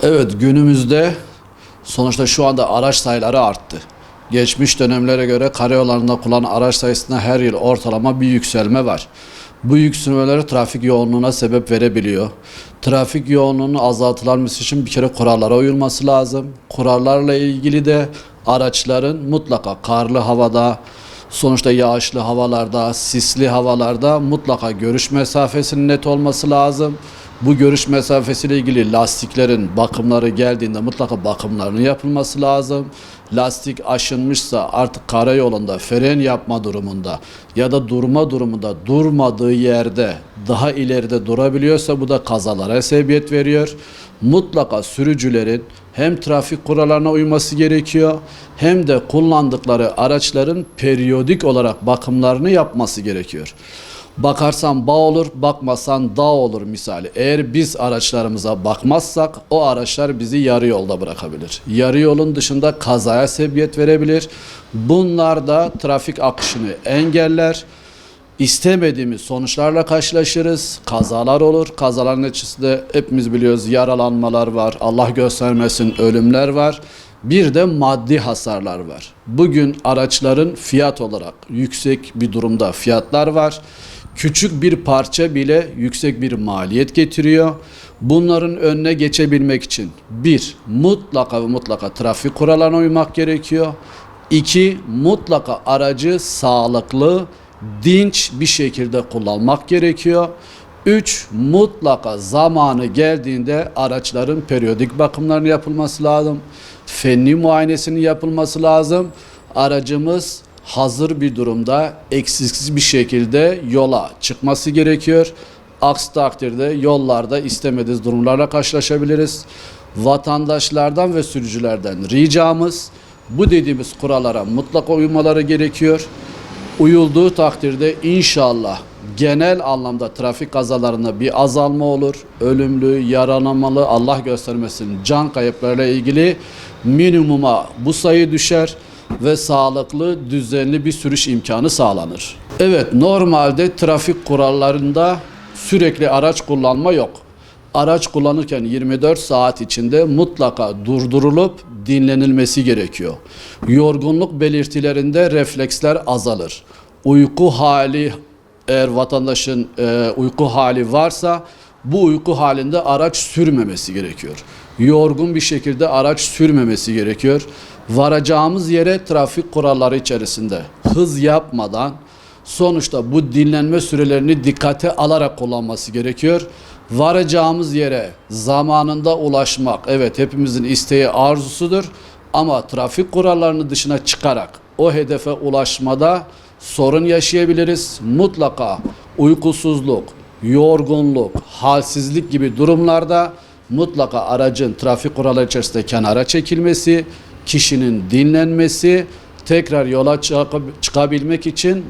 Evet, günümüzde sonuçta şu anda araç sayıları arttı. Geçmiş dönemlere göre karayollarında kullanılan araç sayısında her yıl ortalama bir yükselme var. Bu yükselmeleri trafik yoğunluğuna sebep verebiliyor. Trafik yoğunluğunun azaltılması için bir kere kurallara uyulması lazım. Kurallarla ilgili de araçların mutlaka karlı havada, sonuçta yağışlı havalarda, sisli havalarda mutlaka görüş mesafesinin net olması lazım. Bu görüş mesafesiyle ilgili lastiklerin bakımları geldiğinde mutlaka bakımlarının yapılması lazım. Lastik aşınmışsa artık karayolunda fren yapma durumunda ya da durma durumunda durmadığı yerde daha ileride durabiliyorsa bu da kazalara sebebiyet veriyor. Mutlaka sürücülerin hem trafik kurallarına uyması gerekiyor hem de kullandıkları araçların periyodik olarak bakımlarını yapması gerekiyor. Bakarsan bağ olur, bakmasan dağ olur misali. Eğer biz araçlarımıza bakmazsak o araçlar bizi yarı yolda bırakabilir. Yarı yolun dışında kazaya sebebiyet verebilir. Bunlar da trafik akışını engeller. İstemediğimiz sonuçlarla karşılaşırız. Kazalar olur. Kazaların neticesinde hepimiz biliyoruz yaralanmalar var. Allah göstermesin ölümler var. Bir de maddi hasarlar var. Bugün araçların fiyat olarak yüksek bir durumda fiyatlar var. Küçük bir parça bile yüksek bir maliyet getiriyor. Bunların önüne geçebilmek için mutlaka ve mutlaka trafik kurallarına uymak gerekiyor. Mutlaka aracı sağlıklı, dinç bir şekilde kullanmak gerekiyor. Mutlaka zamanı geldiğinde araçların periyodik bakımlarının yapılması lazım. Fenli muayenesinin yapılması lazım. Aracımız hazır bir durumda eksiksiz bir şekilde yola çıkması gerekiyor. Aksi takdirde yollarda istemediğimiz durumlarla karşılaşabiliriz. Vatandaşlardan ve sürücülerden ricamız bu dediğimiz kurallara mutlaka uymaları gerekiyor. Uyulduğu takdirde inşallah genel anlamda trafik kazalarında bir azalma olur. Ölümlü, yaralanmalı, Allah göstermesin can kayıplarıyla ilgili minimuma bu sayı düşer ve sağlıklı, düzenli bir sürüş imkanı sağlanır. Evet, normalde trafik kurallarında sürekli araç kullanma yok. Araç kullanırken 24 saat içinde mutlaka durdurulup dinlenilmesi gerekiyor. Yorgunluk belirtilerinde refleksler azalır. Uyku hali, eğer vatandaşın uyku hali varsa bu uyku halinde araç sürmemesi gerekiyor. Yorgun bir şekilde araç sürmemesi gerekiyor. Varacağımız yere trafik kuralları içerisinde hız yapmadan sonuçta bu dinlenme sürelerini dikkate alarak kullanması gerekiyor. Varacağımız yere zamanında ulaşmak, evet hepimizin isteği arzusudur ama trafik kurallarının dışına çıkarak o hedefe ulaşmada sorun yaşayabiliriz. Mutlaka uykusuzluk, yorgunluk, halsizlik gibi durumlarda mutlaka aracın trafik kuralları içerisinde kenara çekilmesi, kişinin dinlenmesi, tekrar yola çıkabilmek için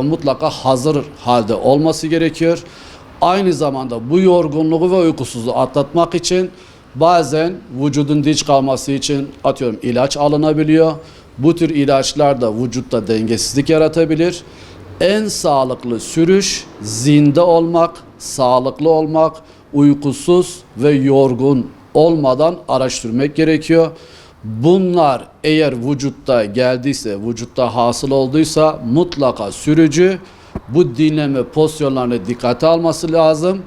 mutlaka hazır halde olması gerekiyor. Aynı zamanda bu yorgunluğu ve uykusuzluğu atlatmak için bazen vücudun dinç kalması için ilaç alınabiliyor. Bu tür ilaçlar da vücutta dengesizlik yaratabilir. En sağlıklı sürüş zinde olmak, sağlıklı olmak, uykusuz ve yorgun olmadan araç sürmek gerekiyor. Bunlar eğer vücutta geldiyse, vücutta hasıl olduysa mutlaka sürücü bu dinlenme pozisyonlarına dikkate alması lazım.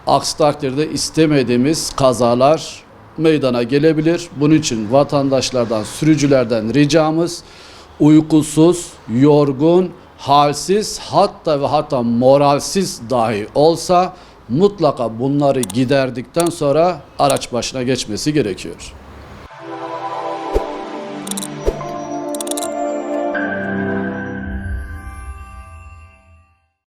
Aksi takdirde istemediğimiz kazalar meydana gelebilir. Bunun için vatandaşlardan, sürücülerden ricamız uykusuz, yorgun, halsiz hatta moralsiz dahi olsa mutlaka bunları giderdikten sonra araç başına geçmesi gerekiyor.